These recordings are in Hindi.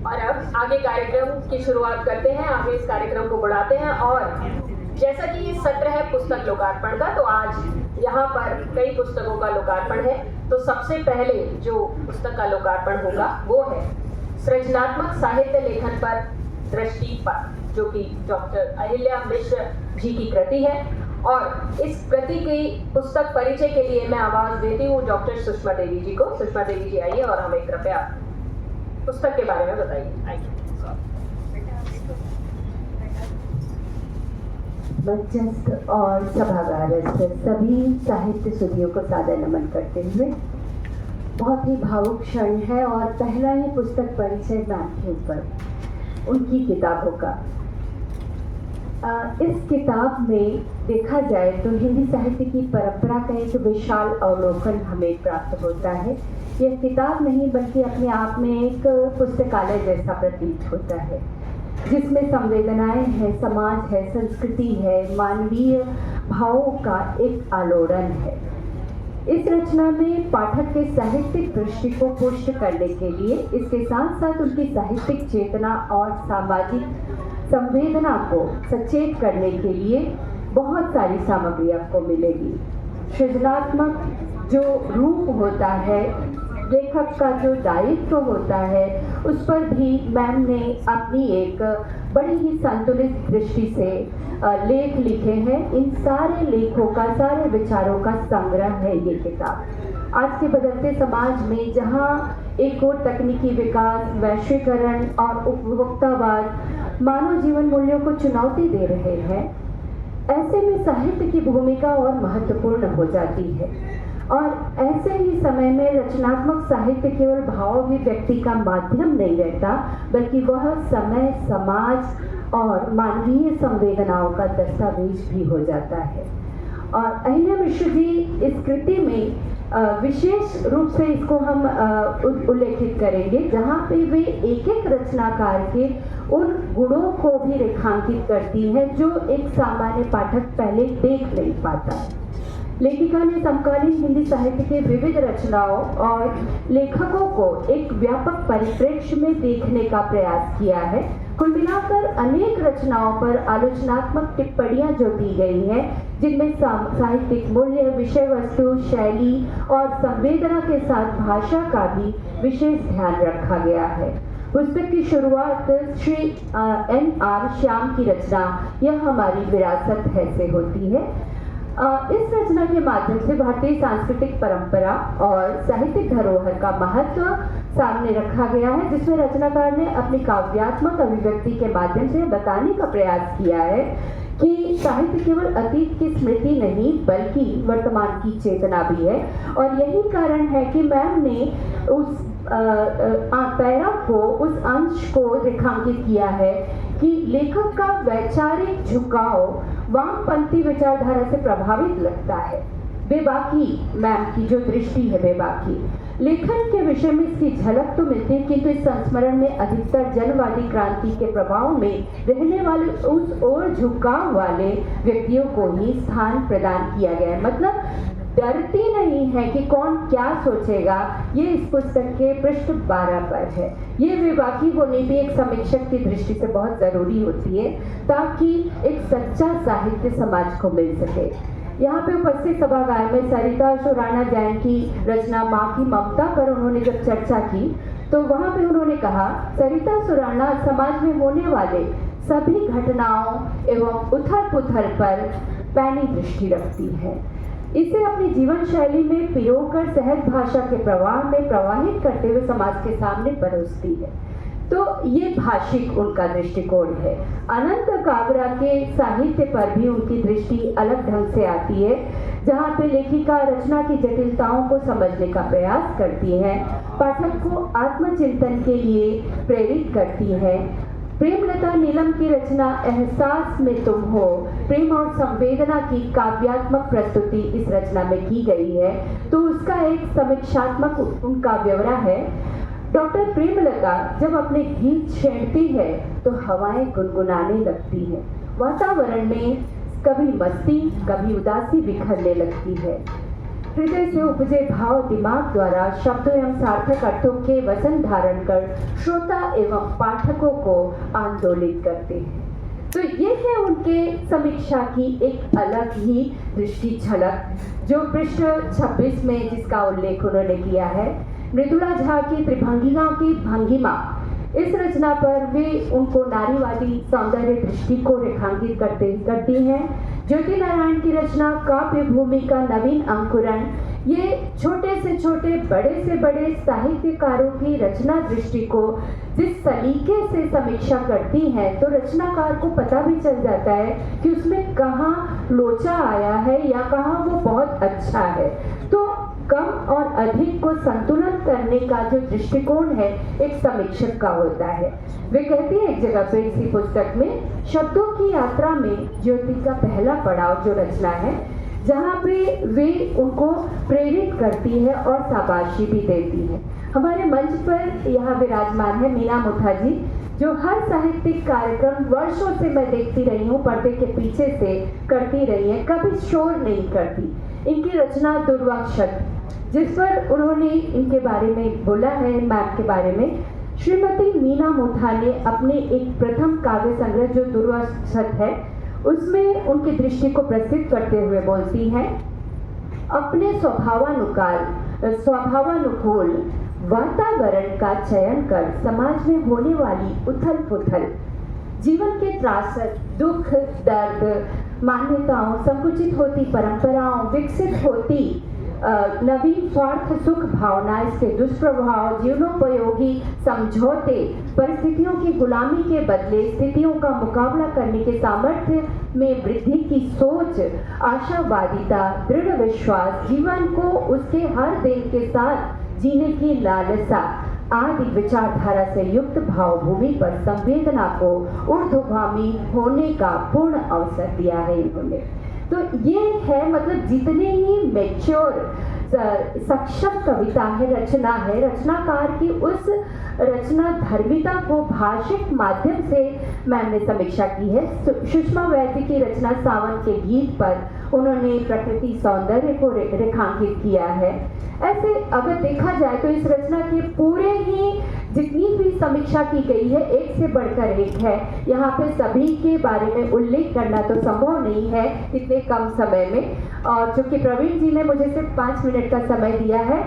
और अब आगे कार्यक्रम की शुरुआत करते हैं, आगे इस कार्यक्रम को बढ़ाते हैं। और जैसा कि ये सत्र है पुस्तक लोकार्पण का, तो आज यहाँ पर कई पुस्तकों का लोकार्पण है। तो सबसे पहले जो पुस्तक का लोकार्पण होगा वो है सृजनात्मक साहित्य लेखन पर दृष्टिपथ, जो कि डॉक्टर अहिल्या मिश्र जी की कृति है। और इस कृति की पुस्तक परिचय के लिए मैं आवाज देती हूँ डॉक्टर सुषमा देवी जी को। सुषमा देवी जी आइए और हमें कृपया पुस्तक के बारे में बताइए। आइए। मंचस्थ और सभागारस्थ सभी साहित्य सुधियों को सादर नमन करते हुए, बहुत ही भावुक क्षण है और पहला ही पुस्तक परिचय मैम के ऊपर उनकी किताबों का। इस किताब में देखा जाए तो हिंदी साहित्य की परंपरा का एक विशाल अवलोकन हमें प्राप्त होता है। यह किताब नहीं बल्कि अपने आप में एक पुस्तकालय जैसा प्रतीत होता है, जिसमें संवेदनाएं हैं, समाज है, संस्कृति है, मानवीय भावों का एक आलोड़न है। इस रचना में पाठक के साहित्यिक दृष्टि को पुष्ट करने के लिए इसके साथ साथ उनकी साहित्यिक चेतना और सामाजिक संवेदना को सचेत करने के लिए बहुत सारी सामग्री आपको मिलेगी। सृजनात्मक जो रूप होता है, लेखक का जो दायित्व होता है, उस पर भी मैम ने अपनी एक बड़ी ही संतुलित दृष्टि से लेख लिखे हैं। इन सारे लेखों का, सारे विचारों का संग्रह है ये किताब। आज के बदलते समाज में जहाँ एक और तकनीकी विकास, वैश्वीकरण और उपभोक्तावाद मानव जीवन मूल्यों को चुनौती दे रहे हैं, ऐसे में साहित्य की भूमिका और महत्वपूर्ण हो जाती है। और ऐसे ही समय में रचनात्मक साहित्य केवल भाव अभिव्यक्ति का माध्यम नहीं रहता, बल्कि वह समय, समाज और मानवीय संवेदनाओं का दस्तावेज भी हो जाता है। और अहिल्या मिश्र जी इस कृति में विशेष रूप से इसको हम उल्लेखित करेंगे, जहाँ पे वे एक एक रचनाकार के उन गुणों को भी रेखांकित करती हैं जो एक सामान्य पाठक पहले देख नहीं पाता है। लेखिका ने समकालीन हिंदी साहित्य के विविध रचनाओं और लेखकों को एक व्यापक परिप्रेक्ष्य में देखने का प्रयास किया है। कुल मिलाकर अनेक रचनाओं पर आलोचनात्मक टिप्पणियां जो दी गई हैं, जिनमें साहित्यिक मूल्य, विषय वस्तु, शैली और संवेदना के साथ भाषा का भी विशेष ध्यान रखा गया है। पुस्तक की शुरुआत श्री N.R. श्याम की रचना यह हमारी विरासत है से होती है। इस रचना के माध्यम से भारतीय सांस्कृतिक परंपरा और साहित्यिक धरोहर का महत्व सामने रखा गया है, जिसमें रचनाकार ने अपनी काव्यात्मक अभिव्यक्ति के माध्यम से बताने का प्रयास किया है कि साहित्य केवल अतीत की स्मृति नहीं बल्कि वर्तमान की चेतना भी है। और यही कारण है कि मैम ने उस पैरा को, उस अंश को रेखांकित किया है कि लेखक का वैचारिक झुकाव वामपंथी विचारधारा से प्रभावित लगता है। बेबाकी मैम की जो दृष्टि है, बेबाकी लेखन के विषय में इसकी झलक तो मिलती है, किंतु इस संस्मरण में अधिकतर जनवादी क्रांति के प्रभाव में रहने वाले उस ओर झुकाव वाले व्यक्तियों को ही स्थान प्रदान किया गया है। मतलब डरती नहीं है कि कौन क्या सोचेगा, ये इस पुस्तक के पृष्ठ 12 पर है। ये बेबाकी होने भी एक समीक्षक की दृष्टि से बहुत ज़रूरी होती है, ताकि एक सच्चा साहित्य समाज को मिल सके। यहाँ पे उपस्थित सभागार में सरिता सुराणा जैन की रचना माँ की ममता पर उन्होंने जब चर्चा की, तो वहाँ पे उन्होंने कहा, सरिता सुराणा समाज में होने वाले सभी घटनाओं एवं उथल पुथल पर पैनी दृष्टि रखती है। इसे अपनी जीवन शैली में पिरोकर सहज भाषा के प्रवाह में प्रवाहित करते हुए समाज के सामने परोसती है। तो ये भाषिक उनका दृष्टिकोण है। अनंत काबरा के साहित्य पर भी उनकी दृष्टि अलग ढंग से आती है, जहाँ पे लेखिका रचना की जटिलताओं को समझने का प्रयास करती है, पाठक को आत्मचिंतन के लिए प्रेरित करती है। प्रेमलता नीलम की रचना एहसास में तुम हो, प्रेम और संवेदना की काव्यात्मक प्रस्तुति इस रचना में की गई है, तो उसका एक समीक्षात्मक उनका ब्यौरा है। डॉक्टर प्रेमलता जब अपने गीत छेड़ती है तो हवाएं गुनगुनाने लगती हैं, वातावरण में कभी मस्ती कभी उदासी बिखरने लगती है। हृदय से उपजे भाव दिमाग द्वारा शब्दों एवं सार्थक अर्थों के वजन धारण कर श्रोता एवं पाठकों को आंदोलित करते हैं। तो ये है उनके समीक्षा की एक अलग ही दृष्टि झलक, जो पृष्ठ 26 में जिसका उल्लेख उन्होंने किया है। मृदुला झा की त्रिभंगिमा की भंगिमा, इस रचना पर वे उनको नारीवादी सौंदर्य दृष्टि को रेखांकित करती हैं। ज्योति नारायण की रचना काव्य भूमि का नवीन अंकुरण, ये छोटे से छोटे बड़े से बड़े साहित्यकारों की रचना दृष्टि को जिस सलीके से समीक्षा करती है, तो रचनाकार को पता भी चल जाता है कि उसमें कहाँ लोचा आया है या कहाँ वो बहुत अच्छा है। तो कम और अधिक को संतुलन करने का जो दृष्टिकोण है एक समीक्षक का होता है। वे कहती है एक जगह पे इसी पुस्तक में, शब्दों की यात्रा में ज्योति का पहला पड़ाव जो रचना है, जहाँ पे वे उनको प्रेरित करती है और शाबाशी भी देती है। हमारे मंच पर यहाँ विराजमान है मीना मुथा जी, जो हर साहित्यिक कार्यक्रम वर्षों से मैं देखती रही हूँ, पर्दे के पीछे से करती रही है, कभी शोर नहीं करती। इनकी रचना दुर्वाक्षत, जिस पर उन्होंने इनके बारे में बोला है, मैप के बारे में, श्रीमती मीना मुथा ने अपने एक प्रथम काव्य संग्रह जो दुर्वाक्षत है, उसमें उनकी दृष्टि को प्रस्तुत करते हुए बोलती हैं, अपने स्वभावानुकूल वातावरण का चयन कर समाज में होने वाली उथल पुथल, जीवन के त्रासद, दुख, दर्द, मान्यताओं, संकुचित होती परंपराओं, विकसित होती नवीन स्वार्थ सुख भावना, इसके दुष्प्रभाव, जीवनोपयोगी समझौते, परिस्थितियों की गुलामी के बदले स्थितियों का मुकाबला करने के सामर्थ्य में वृद्धि की सोच, आशावादिता, दृढ़ विश्वास, जीवन को उसके हर दिन के साथ जीने की लालसा आदि विचारधारा से युक्त भावभूमि पर संवेदना को ऊर्ध्वगामी होने का पूर्ण अवसर दिया है इन्होंने। तो ये है, मतलब जितने ही मैच्योर सक्षम कविता है, रचना है, रचनाकार की उस रचना धर्मिता को भाषिक माध्यम से मैंने समीक्षा की है। सुषमा वैद्य की रचना सावन के गीत पर उन्होंने प्रकृति सौंदर्य को रेखांकित किया है। ऐसे अगर देखा जाए तो इस रचना के पूरे ही जितनी भी समीक्षा की गई है, एक से बढ़कर एक है। यहाँ पे सभी के बारे में उल्लेख करना तो संभव नहीं है इतने कम समय में, और चूंकि प्रवीण जी ने मुझे सिर्फ 5 मिनट का समय दिया है,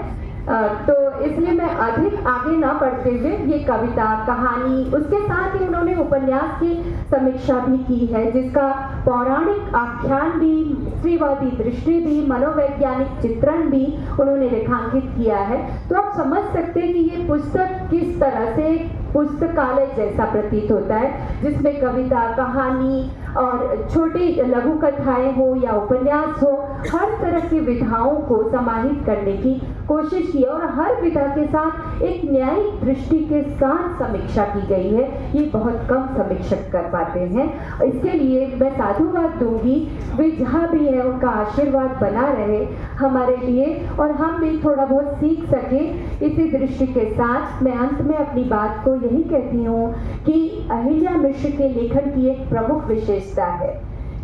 तो इसलिए मैं अधिक आगे ना बढ़ते हुए ये कविता, कहानी, उसके साथ ही उन्होंने उपन्यास की समीक्षा भी की है, जिसका पौराणिक आख्यान भी, स्त्रीवादी दृष्टि भी, मनोवैज्ञानिक चित्रण भी उन्होंने रेखांकित किया है। तो आप समझ सकते हैं कि ये पुस्तक किस तरह से पुस्तकालय जैसा प्रतीत होता है, जिसमें कविता, कहानी और छोटी लघु कथाएं हो या उपन्यास हो, हर तरह की विधाओं को समाहित करने की कोशिश की और हर विधा के साथ एक न्यायिक दृष्टि के साथ समीक्षा की गई है। ये बहुत कम समीक्षक कर पाते हैं। इसके लिए मैं साधुवाद दूंगी, वे जहाँ भी है उनका आशीर्वाद बना रहे हमारे लिए और हम भी थोड़ा बहुत सीख सके। इसी दृष्टि के साथ मैं अंत में अपनी बात को यही कहती हूँ कि अहिल्या मिश्र के लेखन की एक प्रमुख विशेषता है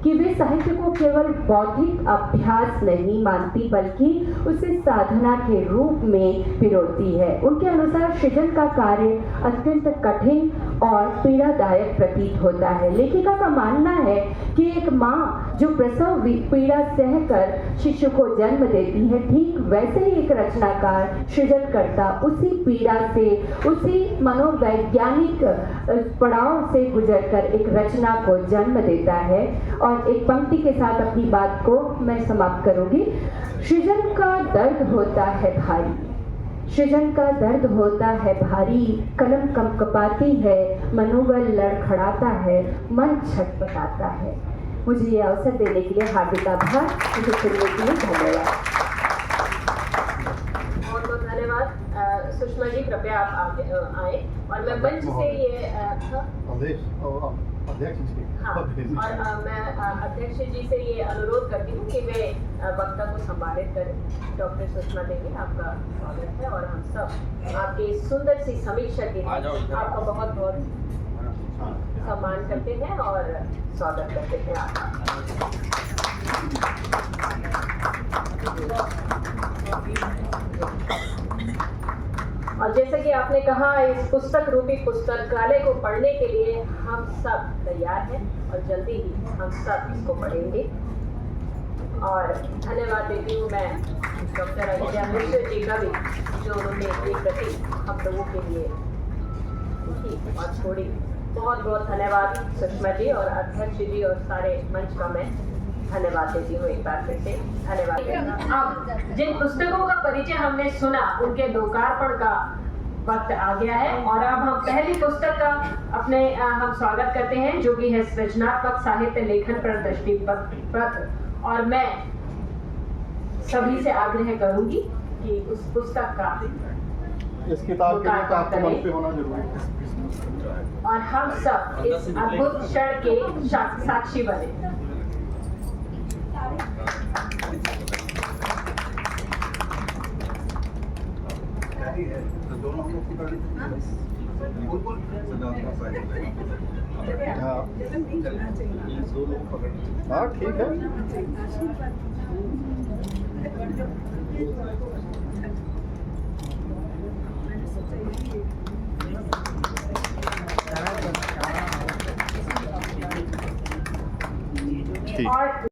कि वे साहित्य को केवल बौद्धिक अभ्यास नहीं मानती, बल्कि उसे साधना के रूप में पिरोती है। उनके अनुसार सृजन का कार्य अत्यंत कठिन और पीड़ादायक प्रतीत होता है। लेखिका का मानना है कि एक माँ जो प्रसव पीड़ा सहकर शिशु को जन्म देती है, ठीक वैसे ही एक रचनाकार सृजन करता उसी पीड़ा से, उसी मनोवैज्ञानिक पड़ाव से गुजरकर एक रचना को जन्म देता है। और एक पंक्ति के साथ अपनी बात को मैं समाप्त करूंगी। सृजन का दर्द होता है भारी, सृजन का दर्द होता है भारी, कलम कंपकपाती है, मनोबल लड़खड़ाता है, मन छटपटाता है। मुझे ये अवसर देने के लिए हार्दिक आभार। मुझे सुनने के लिए धन्यवाद। बहुत बहुत धन्यवाद। सुषमा जी कृपया आप आए और मैं मंच से ये हाँ, और मैं अध्यक्ष जी से ये अनुरोध करती हूँ कि वे वक्ता को सम्मानित करें। डॉक्टर सुषमा देवी, आपका स्वागत है और हम सब आपकी सुंदर सी समीक्षा के लिए आपका बहुत बहुत सम्मान करते हैं और स्वागत करते हैं आपका। और जैसे कि आपने कहा, इस पुस्तक रूपी पुस्तकालय को पढ़ने के लिए हम सब तैयार हैं और जल्दी ही हम सब इसको पढ़ेंगे। और धन्यवाद देती हूँ मैं डॉक्टर अहिल्या मिश्र जी का भी, जो उन्होंने ये कृति हम लोगों के लिए लिखी और छोड़ी। बहुत बहुत धन्यवाद सुषमा जी और अध्यक्ष जी और सारे मंच का मैं धन्यवाद देती हूँ एक बार फिर से। धन्यवाद। अब जिन पुस्तकों का परिचय हमने सुना, उनके लोकार्पण का वक्त आ गया है और अब हम पहली पुस्तक का हम स्वागत करते हैं, जो कि है सृजनात्मक साहित्य लेखन प्रदर्शनी पत्र। और मैं सभी से आग्रह करूंगी कि उस पुस्तक का इस किताब के लिए तो आपको मंच पे होना जरूरी है और हम सब इस अद्भुत क्षण के साक्षी बने। हाँ ठीक है। और